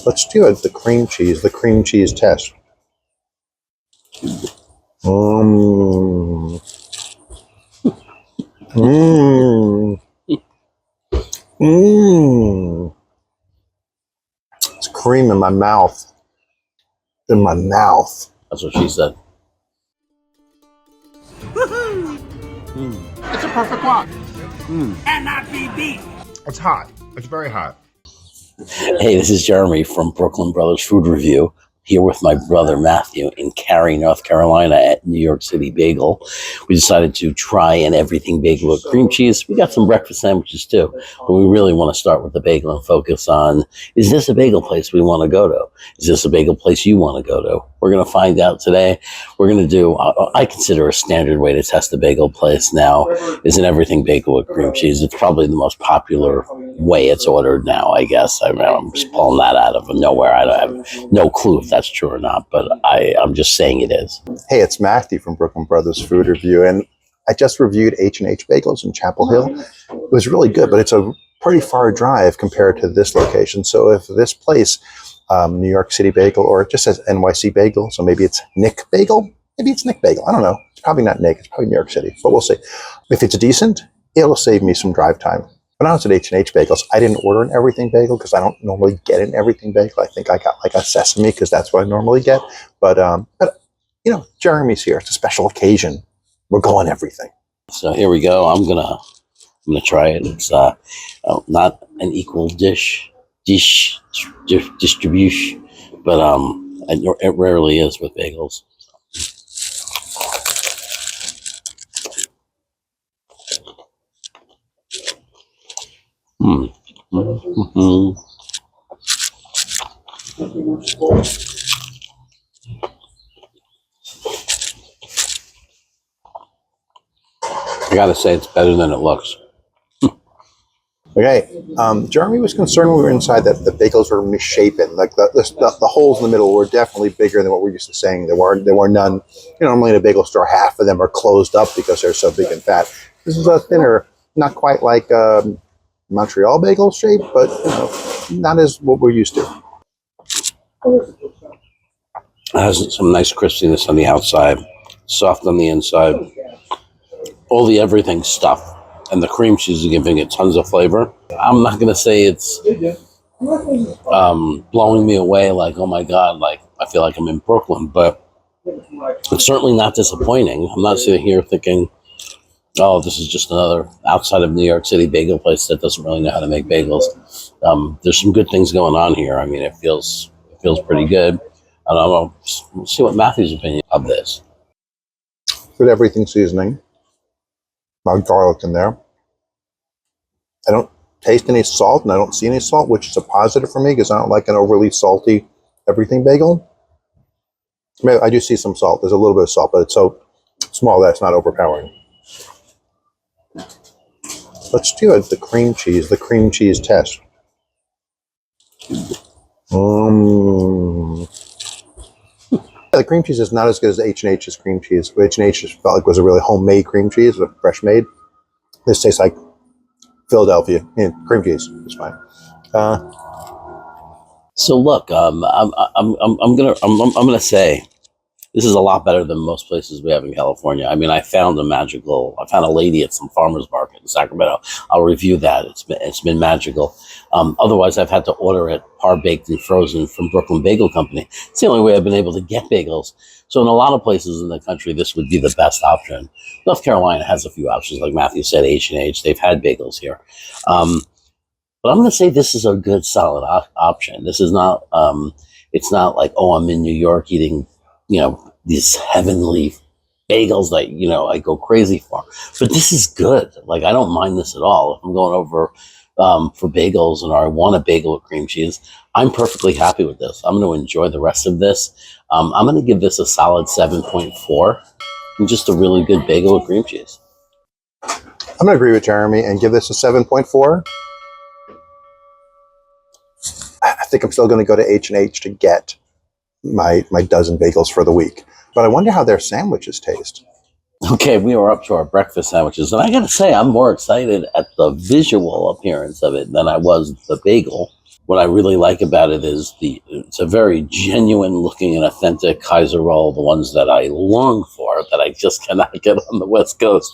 Let's do it. The cream cheese test. Mmm. Mmm. Mmm. It's cream in my mouth. In my mouth. That's what she said. It's a perfect walk. Cannot be beat. It's hot. It's very hot. Hey, this is Jeremy from Brooklyn Brothers Food Review, here with my brother Matthew in Cary, North Carolina at New York City Bagel. We decided to try an everything bagel with cream cheese. We got some breakfast sandwiches too, but we really want to start with the bagel and focus on, is this a bagel place we want to go to? Is this a bagel place you want to go to? We're going to find out today. We're going to do, I consider a standard way to test a bagel place now is an everything bagel with cream cheese. It's probably the most popular way it's ordered now, I guess. I mean, I'm just pulling that out of nowhere. I don't have no clue if that's true or not, but I'm just saying it is. Hey, it's Matthew from Brooklyn Brothers Food Review, and I just reviewed H&H Bagels in Chapel Hill. It was really good, but it's a pretty far drive compared to this location. So if this place, New York City Bagel, or it just says NYC Bagel, so maybe it's Nick Bagel, maybe it's Nick Bagel, I don't know. It's probably not Nick, it's probably New York City, but we'll see. If it's decent, it'll save me some drive time. When I was at H&H Bagels, I didn't order an everything bagel because I don't normally get an everything bagel. I think I got like a sesame because that's what I normally get. But you know, Jeremy's here. It's a special occasion. We're going everything. So here we go. I'm gonna try it. It's not an equal distribution, but it rarely is with bagels. I gotta say, it's better than it looks. Okay, Jeremy was concerned when we were inside that the bagels were misshapen. Like the holes in the middle were definitely bigger than what we're used to saying. There were none. You know, normally in a bagel store, half of them are closed up because they're so big and fat. This is a thinner, not quite like Montreal bagel shape, but you know, not as what we're used to. It has some nice crispiness on the outside, soft on the inside. All the everything stuff, and the cream cheese is giving it tons of flavor. I'm not gonna say it's blowing me away like, oh my God, like I feel like I'm in Brooklyn, but it's certainly not disappointing. I'm not sitting here thinking, oh, this is just another outside of New York City bagel place that doesn't really know how to make bagels. There's some good things going on here. I mean, it feels pretty good. I don't know. We'll see what Matthew's opinion of this. Good everything seasoning. About garlic in there. I don't taste any salt, and I don't see any salt, which is a positive for me because I don't like an overly salty everything bagel. Maybe I do see some salt. There's a little bit of salt, but it's so small that it's not overpowering. Let's do it. The cream cheese test. The cream cheese is not as good as H&H's cream cheese. H&H felt like was a really homemade cream cheese, fresh made. This tastes like Philadelphia. Yeah, cream cheese is fine. So look, I'm gonna say this is a lot better than most places we have in California. I mean, I found a lady at some farmer's market in Sacramento. I'll review that. It's been magical. Otherwise, I've had to order it par-baked and frozen from Brooklyn Bagel Company. It's the only way I've been able to get bagels. So in a lot of places in the country, this would be the best option. North Carolina has a few options, like Matthew said, H&H. They've had bagels here. But I'm going to say this is a good, solid option. This is not, it's not like, oh, I'm in New York eating, you know, these heavenly bagels that, you know, I go crazy for. But this is good. Like, I don't mind this at all. If I'm going over for bagels and I want a bagel with cream cheese, I'm perfectly happy with this. I'm going to enjoy the rest of this. I'm going to give this a solid 7.4 and just a really good bagel with cream cheese. I'm going to agree with Jeremy and give this a 7.4. I think I'm still going to go to H&H to get my dozen bagels for the week. But I wonder how their sandwiches taste. Okay, we are up to our breakfast sandwiches, and I gotta say, I'm more excited at the visual appearance of it than I was the bagel. What I really like about it is it's a very genuine looking and authentic Kaiser roll, the ones that I long for, that I just cannot get on the West Coast.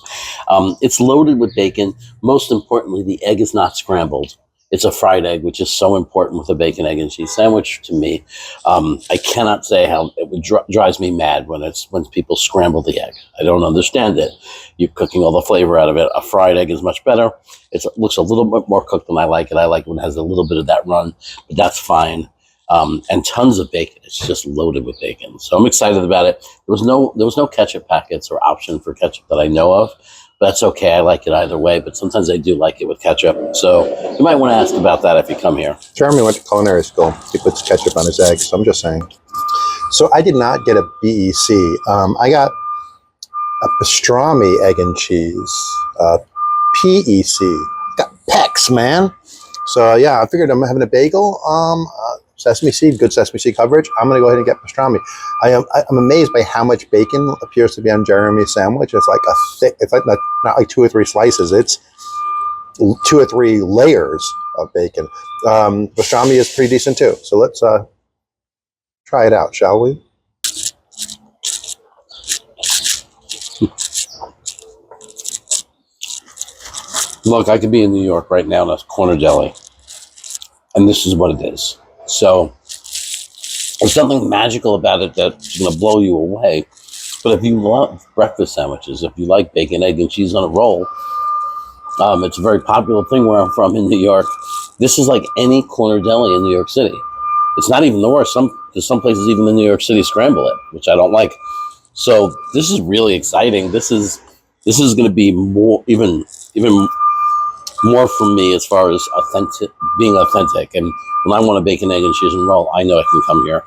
It's loaded with bacon. Most importantly, the egg is not scrambled. It's a fried egg, which is so important with a bacon, egg, and cheese sandwich to me. I cannot say how it drives me mad when people scramble the egg. I don't understand it. You're cooking all the flavor out of it. A fried egg is much better. It looks a little bit more cooked than I like it. I like when it has a little bit of that run, but that's fine. And tons of bacon. It's just loaded with bacon. So I'm excited about it. There was no ketchup packets or option for ketchup that I know of. But that's okay. I like it either way. But sometimes I do like it with ketchup. So you might want to ask about that if you come here. Jeremy went to culinary school. He puts ketchup on his eggs. So I'm just saying. So I did not get a BEC. I got a pastrami egg and cheese. PEC. Got pecs, man. So yeah, I figured I'm having a bagel. Sesame seed, good sesame seed coverage. I'm going to go ahead and get pastrami. I'm amazed by how much bacon appears to be on Jeremy's sandwich. It's like a thick, it's like not like 2 or 3 slices. It's 2 or 3 layers of bacon. Pastrami is pretty decent too. So let's try it out, shall we? Look, I could be in New York right now in a corner deli, and this is what it is. So there's something magical about it that's going to blow you away. But if you love breakfast sandwiches, if you like bacon, egg, and cheese on a roll, it's a very popular thing where I'm from in New York. This is like any corner deli in New York City. It's not even the worst. Some places even in New York City scramble it, which I don't like. So this is really exciting. This is going to be more, even more for me as far as being authentic. And when I want a bacon, egg, and cheese and roll, I know I can come here.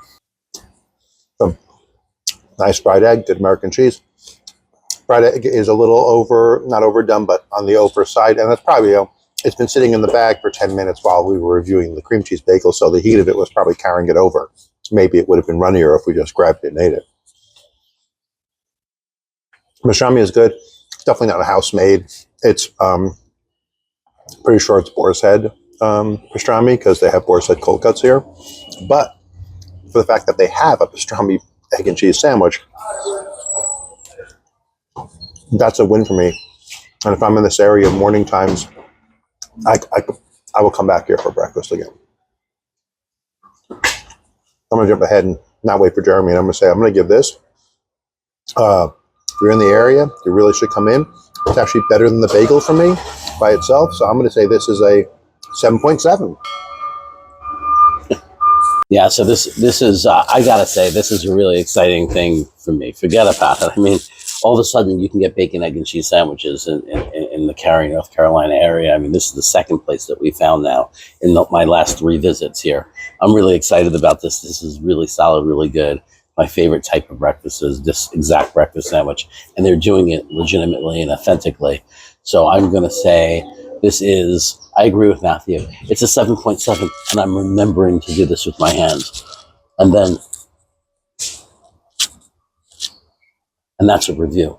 Nice fried egg, good American cheese. Fried egg is a little not overdone, but on the over side. And that's probably, it's been sitting in the bag for 10 minutes while we were reviewing the cream cheese bagel. So the heat of it was probably carrying it over. Maybe it would have been runnier if we just grabbed it and ate it. Pastrami is good. Definitely not a house made. It's pretty sure it's boar's head pastrami because they have boar's head cold cuts here. But for the fact that they have a pastrami egg and cheese sandwich, that's a win for me. And if I'm in this area morning times, I will come back here for breakfast again. I'm going to jump ahead and not wait for Jeremy. And I'm going to say, I'm going to give this. If you're in the area, you really should come in. It's actually better than the bagel for me by itself. So I'm going to say this is a 7.7. Yeah, so this is, I gotta say, this is a really exciting thing for me. Forget about it. I mean, all of a sudden you can get bacon, egg, and cheese sandwiches in the Cary, North Carolina area. I mean, this is the second place that we found now in my last 3 visits here. I'm really excited about this. This is really solid, really good. My favorite type of breakfast is this exact breakfast sandwich, and they're doing it legitimately and authentically. So I'm gonna say this is, I agree with Matthew. It's a 7.7, and I'm remembering to do this with my hands. And that's a review.